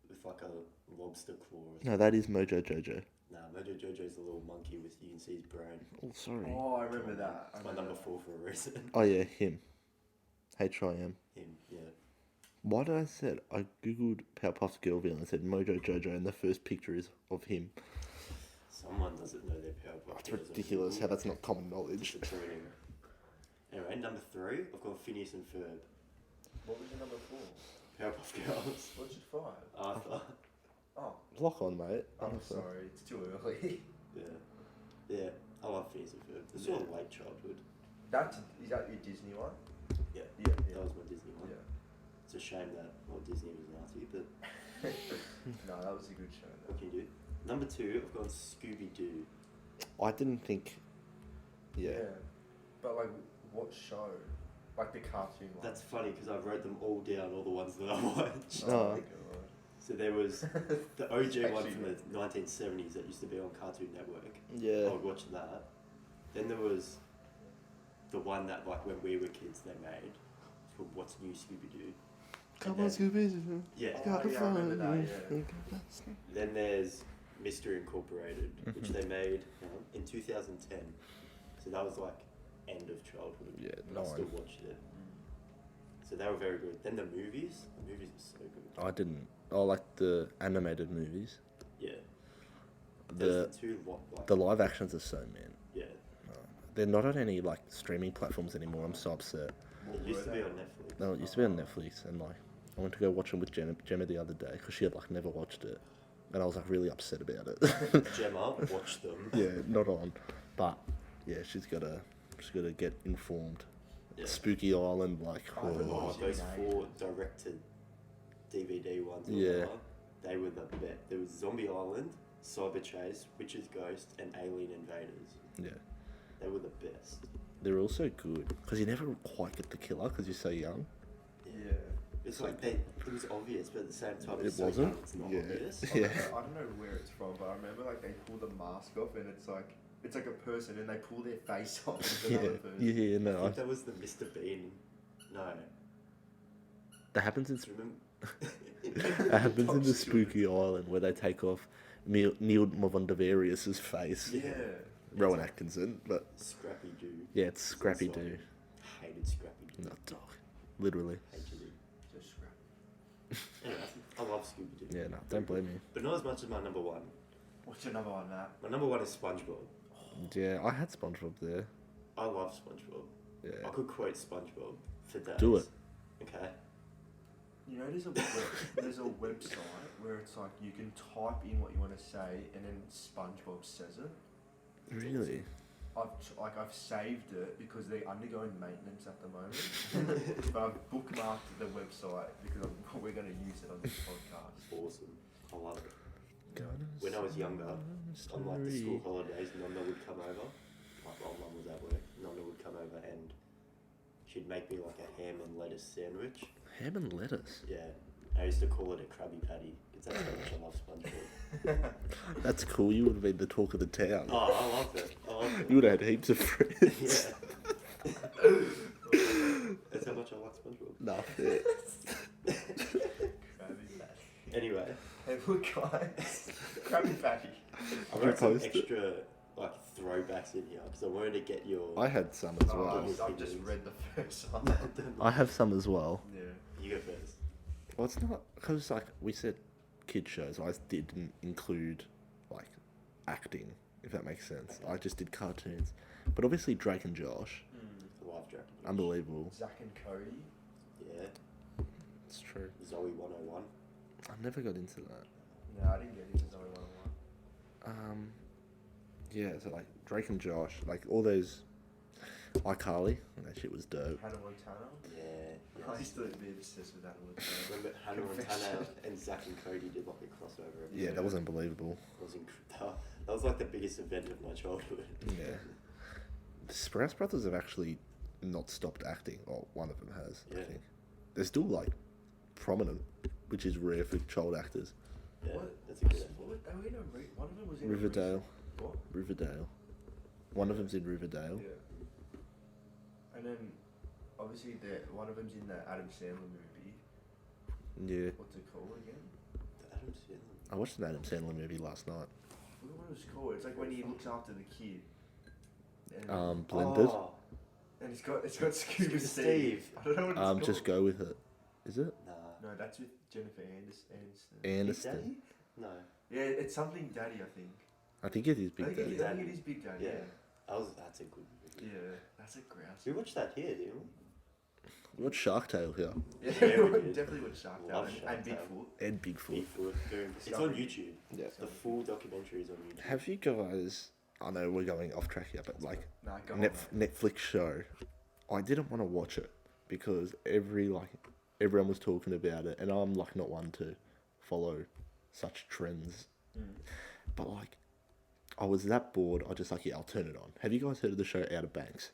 with like a lobster claw. Or No, that is Mojo Jojo. Nah, Mojo Jojo's the little monkey with you can see his brain. Oh, sorry. Oh, I remember that. It's my number 4 for a reason. Oh yeah, him. HIM. Him, yeah. Why did I said I googled Powerpuff Girl villain and said Mojo Jojo and the first picture is of him? Someone doesn't know their Powerpuff It's Girls on ridiculous how Google. that's not common knowledge. Disappointing. Anyway, number 3, I've got Phineas and Ferb. What was your number 4? Powerpuff Girls. What's your 5? Arthur. Oh, Lock on, mate. I'm sorry. It's too early. Yeah, I love Phineas and Ferb. It's sort of late childhood. Is that your Disney one? Yeah, Yeah. that was my Disney one. Yeah. It's a shame that Walt Disney was nasty, but No, that was a good show. what can you do? Number 2, I've gone Scooby Doo. I didn't think. Yeah. But like, what show? Like the cartoon one. That's funny because I wrote them all down, all the ones that I watched. Oh. my god. So there was the OG one Actually from the 1970s that used to be on Cartoon Network. Yeah. I would watch that. Then there was the one that, like, when we were kids, they made. It's called What's New Scooby Doo. Come on, Scooby. Yeah. Oh, yeah, I remember that, yeah. Then there's Mystery Incorporated, which Mm-hmm. they made in 2010. So that was like end of childhood. Yeah, but I still 9. watched it. So they were very good. Then the movies are so good. I didn't. I like the animated movies. Yeah. There's The the two like the live actions are so man. yeah. They're not on any like streaming platforms anymore. I'm so upset. It used to be on Netflix. No, it used to be on Netflix, and like I went to go watch them with Gemma the other day because she had like never watched it, and I was like really upset about it. Gemma, watch them. Yeah, not on, but yeah, she's gotta get informed. Yeah. Spooky Island, like I haven't Oh, watched those it. 4 directed DVD ones. or Yeah. whatever, they were the best. There was Zombie Island, Cyber Chase, Witch's Ghost, and Alien Invaders. yeah, They were the best. they're also good because you never quite get the killer because you're so young. Yeah. It's like it was obvious, but at the same time, It it's so wasn't? young, it's not Yeah. obvious. Yeah. I don't know where it's from, but I remember like they pull the mask off and it's like a person and they pull their face off. It's Yeah, another person. yeah, I no, think that was the Mr. Bean. No, that happens in do you remember? that happens in the Tom Spooky Island where they take off Neil Mavondavarius's face. Yeah. Rowan Atkinson, but Scrappy Doo. yeah, it's Scrappy Doo. Hated Scrappy Doo. Not dog, literally. Hated it. Just scrap. Anyway, I love Scooby Doo. Yeah, no, don't blame me. But not as much as my number 1. What's your number one, Matt? My number 1 is SpongeBob. Yeah, I had SpongeBob there. I love SpongeBob. I Yeah, could quote SpongeBob for days. Do it. Okay. You know, there's a website where it's like you can type in what you want to say and then SpongeBob says it. really. I've saved it because they're undergoing maintenance at the moment. But I've bookmarked the website because we're going to use it on this podcast. Awesome. I love it. When I was younger, on like the school holidays, Nonna would come over. Like while Mum was at work, Nonna would come over and she'd make me like a ham and lettuce sandwich. Ham and lettuce. Yeah. I used to call it a Krabby Patty because that's how much I love SpongeBob. That's cool. You would have been the talk of the town. Oh, I love it. I love it. You would have had heaps of friends. Yeah. That's how much I like SpongeBob. Nah, fair. Krabby Patty. Anyway, Hey, look, guys. Krabby Patty. I you wrote some post it? extra like throwbacks in here because I wanted to get your. I had some as well. I've just read the first one. I have some as well. Yeah. You go first. Well, it's not because like we said, kid shows. I didn't include like acting, if that makes sense. I just did cartoons, but obviously Drake and Josh, I love Jack. unbelievable. Zach and Cody. Yeah. It's true. Zoe 101. I never got into that. No, I didn't get into Zoe 101. Yeah, so like Drake and Josh, like all those iCarly, that shit was dope. Hannah Montana. Yeah. I used to be obsessed with Hannah Montana. Remember Hannah Montana Confession. and Zack and Cody did like a crossover. Yeah, that was unbelievable. That was like the biggest event of my childhood. Yeah. The Sprouse Brothers have actually not stopped acting. Well, one of them has, I Yeah. think. They're still like prominent, which is rare for child actors. Yeah, What? that's a good effort. What? They were in one of them was in Riverdale. What? Riverdale. One of them's in Riverdale. Yeah. And then, obviously, one of them's in the Adam Sandler movie. Yeah. What's it called again? The Adam Sandler. I watched an Adam Sandler movie last night. I forgot what it was called. It's like when he looks after the kid. And, Blended. Oh, and it's got Scuba Scuba Steve. Steve. I don't know what it's called. Just go with it. Is it? nah. No, that's with Jennifer Aniston. Big Aniston. Daddy? No. Yeah, it's something Daddy, I think. I think it is Big I think, Daddy. I think it is Big Daddy. Yeah. Yeah. That's a good movie. Yeah, that's a grouse. We watched that here, didn't we? We watched Shark Tale here. Yeah, Yeah, we did. definitely with Shark Tale Love and Shark Tale. Bigfoot. And Bigfoot. Bigfoot. It's on YouTube. Yeah. The full documentary is on YouTube. Have you guys? I know we're going off track here, but like Nah, go on, mate. Netflix show, I didn't want to watch it because everyone was talking about it, and I'm like not one to follow such trends. But like, I was that bored. I just like, yeah, I'll turn it on. Have you guys heard of the show Outer Banks?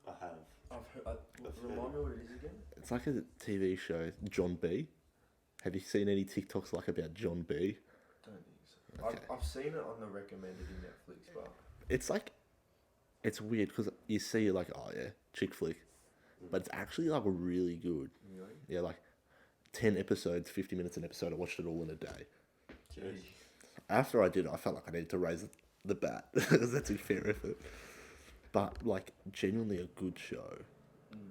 I have. I've heard, remind me what it is again? It's like a TV show. John B. Have you seen any TikToks like about John B? Don't think so. Okay. I've seen it on the recommended in Netflix, but It's like, it's weird because you see like, oh yeah, chick flick, but it's actually like really good. really? Yeah, like 10 episodes, 50 minutes an episode. I watched it all in a day. Jeez. After I did it, I felt like I needed to raise the bat because that's a fair effort. But like, genuinely a good show.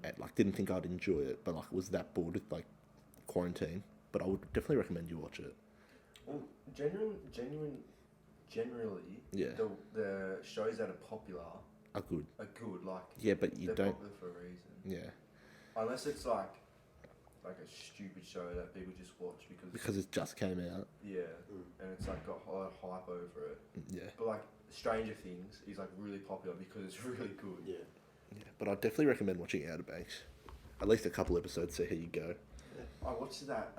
And like, didn't think I'd enjoy it, but like, was that bored with like quarantine. But I would definitely recommend you watch it. Well, generally, Yeah. the shows that are popular Are good. are good. Like, Yeah, but you they're don't. popular for a reason. Yeah, Unless it's like a stupid show that people just watch because it just came out. yeah, and it's like got a lot of hype over it. Yeah, But like Stranger Things is like really popular because it's really good. Yeah. yeah. But I definitely recommend watching Outer Banks. At least a couple episodes, see how you go. I watched that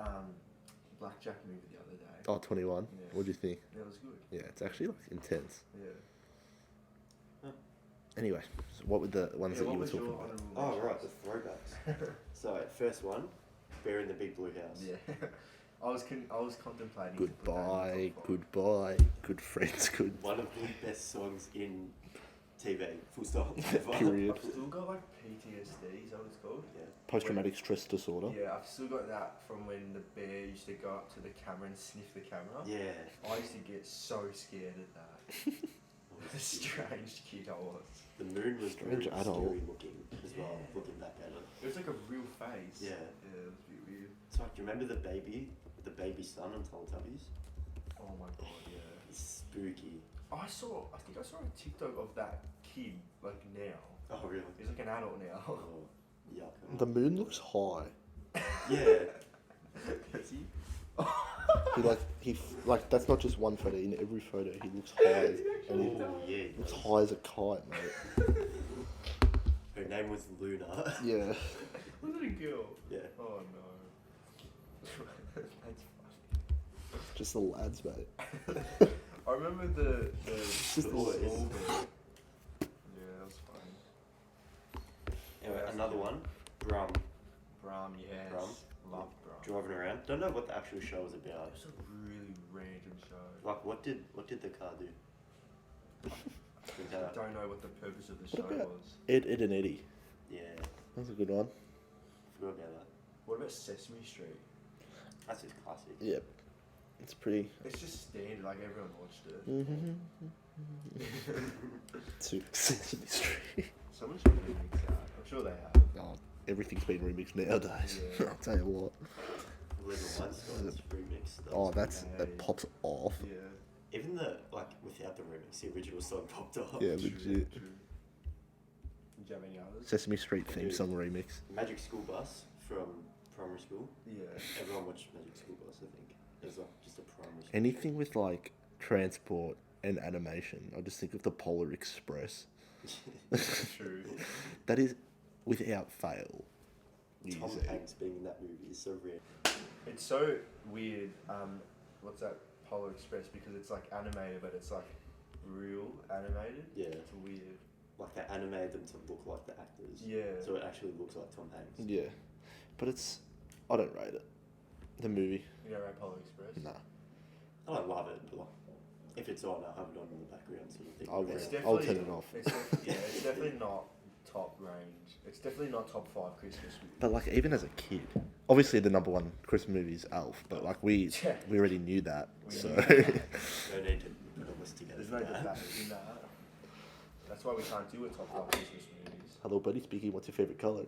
Blackjack movie the other day. Oh, 21. Yeah. What do you think? Yeah, it was good. Yeah, it's actually like intense. Yeah. Anyway, so what were the ones that what you were was your talking about? honourable Oh, right, mentions? the throwbacks. So, first one, Bear in the Big Blue House. Yeah. I was contemplating. to put that in Goodbye, the top five. goodbye, good friends, good. One of the best songs in TV, full stop. ever. Period. I've still got like PTSD. Is that what it's called? Yeah. Post-traumatic stress disorder. Yeah, I've still got that from when the bear used to go up to the camera and sniff the camera. Yeah. I used to get so scared of that. The strange kid I was. The moon was Strange really adult. scary looking as well, looking back at it. It was like a real face. Yeah. Yeah, it was a bit weird. So, like, do you remember the baby son on Teletubbies? Oh my god, yeah. It's spooky. I think I saw a TikTok of that kid, like now. Oh, really? He's like an adult now. Oh, yuck. The moon looks high. Yeah. Is he? Like that's not just one photo. In every photo, he looks high, and he Oh, yeah. looks high as a kite, mate. Her name was Luna. Yeah. Was it a girl? Yeah. Oh no. That's funny. Just the lads, mate. I remember the Just the boys. small bit. Yeah, that was funny. Anyway, another one, Brum, Bram, yes. Brum. Love Bram. driving around. Don't know what the actual show was It about. was a really random show. Like, what did the car do? I don't know what the purpose of the What show about- was. Ed, Ed and Eddie. Yeah, That's a good one. forgot about that. What about Sesame Street? That's just classic. Yeah. It's pretty. It's just standard, like everyone watched it. Sesame Street. Someone should remix that. I'm sure they have. Oh, everything's been remixed nowadays. Yeah. I'll tell you what. Level 1's got its remix. Oh, that Yeah. pops off. Yeah. Even without the remix, the original song popped off. Yeah, legit. True. Do you have any others? Sesame Street theme Dude. song remix. Magic School Bus from primary school. Yeah. Everyone watched Magic School Bus, I think. It was like just a primary school. Anything with like transport and animation, I just think of the Polar Express. True. That is, without fail, Tom easy. Hanks being in that movie is so rare. It's so weird. What's that? Polar Express, because it's like animated, but it's like real animated. Yeah. It's weird. Like they animated them to look like the actors. Yeah. So it actually looks like Tom Hanks. Yeah, but I don't rate it. The movie, You know, right? Polar Express. nah. I don't love it, but like, if it's on, I'll have it on in the background sort of thing. I'll It's I'll definitely. turn it off. It's yeah, it's definitely not top range. It's definitely not top 5 Christmas movies. But like even as a kid, obviously the number one Christmas movie is Elf. But like we already knew that. We So knew that. No need to put a list together. There's for no that. debate in that. That's why we can't do a top 5 Christmas movies. hello, buddy. Speaking. What's your favorite color?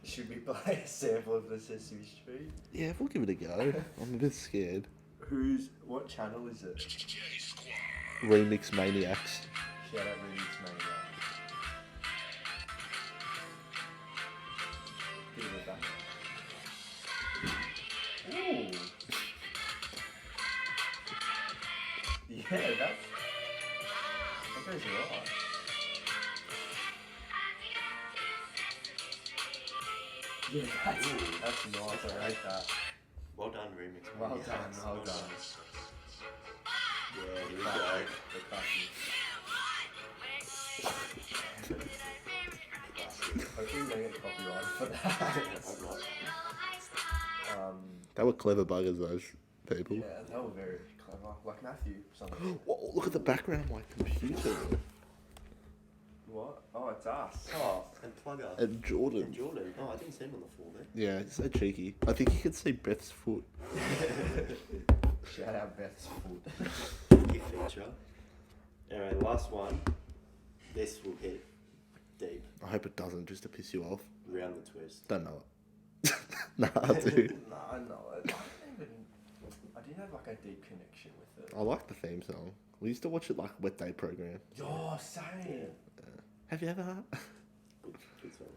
Should we play a sample of the Sesame Street? Yeah, we'll give it a go. I'm a bit scared. What channel is it? Remix Maniacs. Shout out Remix Mania. Give it a back. Ooh. Yeah, that goes alright. Yeah, that's nice. I rate that. Well done, remix. Well Maniacs. done, well done. Yeah, here we go. The classic. Hopefully we don't get copyrighted for that. Hope not. They were clever buggers, those people. Yeah, they were very clever. Like Matthew, something. Whoa, look at the background of my computer. What? Oh, it's us. Oh, and Plugger. And Jordan. And Jordan. Oh, I didn't see him on the floor there. Yeah, it's so cheeky. I think you can see Beth's foot. Shout out Beth's foot. Gift feature. Anyway, last one. This will hit deep. I hope it doesn't, just to piss you off. Round the twist. Don't know it. Nah, I do. No, I know it. I didn't have like a deep connection with it. I like the theme song. We used to watch it like wet day program. Oh, same. Have you ever? Good song.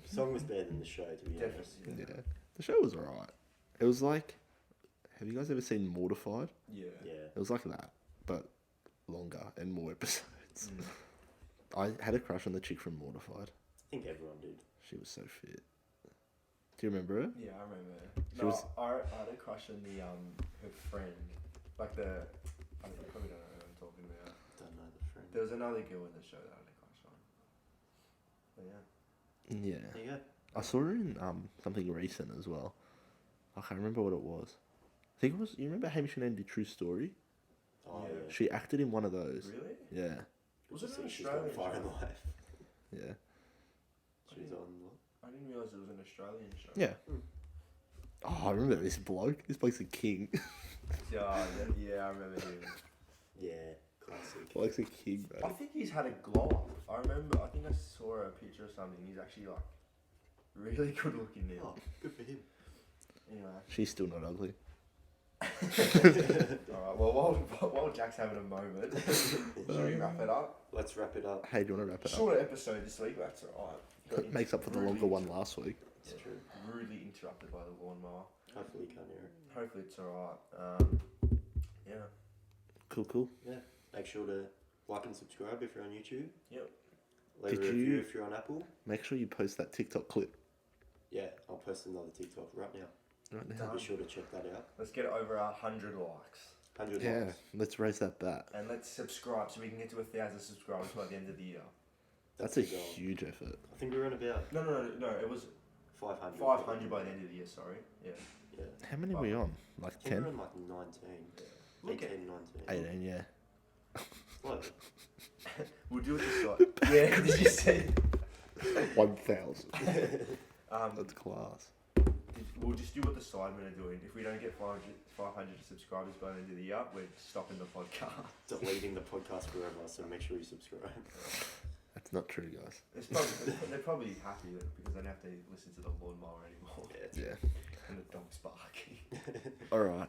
Song was better than the show, to be honest. Definitely. Yeah. The show was alright. It was like, have you guys ever seen Mortified? Yeah. Yeah. It was like that, but longer and more episodes. I had a crush on the chick from Mortified. I think everyone did. She was so fit. Do you remember her? Yeah, I remember. She was- I had a crush on the her friend, like the. I probably don't know who I'm talking about. Don't know the friend. There was another girl in the show that I had a crush on. But yeah. Yeah. There you go. I saw her in something recent as well. I can't remember what it was. I think it was. You remember Hamish and Andy True Story? Oh, Yeah. yeah. She acted in one of those. Really? Yeah. Was it Just an see she's got Australian fire in show? life. Yeah. She's on what? I didn't realise it was an Australian show. Yeah. Oh, I remember this bloke. This bloke's a king. Yeah, I remember him. Yeah, classic. Bloke's a king, I bro. think he's had a glow up. I remember. I think I saw a picture or something. He's actually like really good looking now. Oh, good for him. Anyway. She's still not ugly. Alright, well, while Jack's having a moment, should we wrap it up? Let's wrap it up. Hey, do you want to wrap it up? Shorter episode this week, but that's alright. That makes up for the longer one last week. It's true. Rudely interrupted by the lawnmower. Hopefully you can't hear it. Hopefully it's alright. Yeah. Cool. Yeah. Make sure to like and subscribe if you're on YouTube. Yep. Leave Did a review you- if you're on Apple. Make sure you post that TikTok clip Yeah, I'll post another TikTok right now. right now. Done. Be sure to check that out. Let's get over 100 likes. 100 Yeah, likes. let's raise that bat. And let's subscribe so we can get to 1,000 subscribers by the end of the year. That's a the goal. huge effort. I think we're on about No, it was 500. 500 by the end of the year, sorry. Yeah. Yeah. How many are we on? Like I think 10? we're on like 19. Look 18, 19. 18, yeah. Look, We'll do it this side. Yeah, did you see? 1,000. Um, That's class. We'll just do what the Sidemen are doing. If we don't get 500 subscribers by the end of the year, we're stopping the podcast. deleting the podcast forever, so make sure you subscribe. That's not true, guys. They're probably happy because they don't have to listen to the lawnmower anymore. Yeah. And the dog's barking. Alright.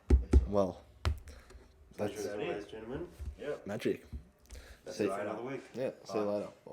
Well, Pleasure That's as always, gentlemen. Yep. magic. That's See it you for later. another week. Yeah, see you Bye. later. Bye.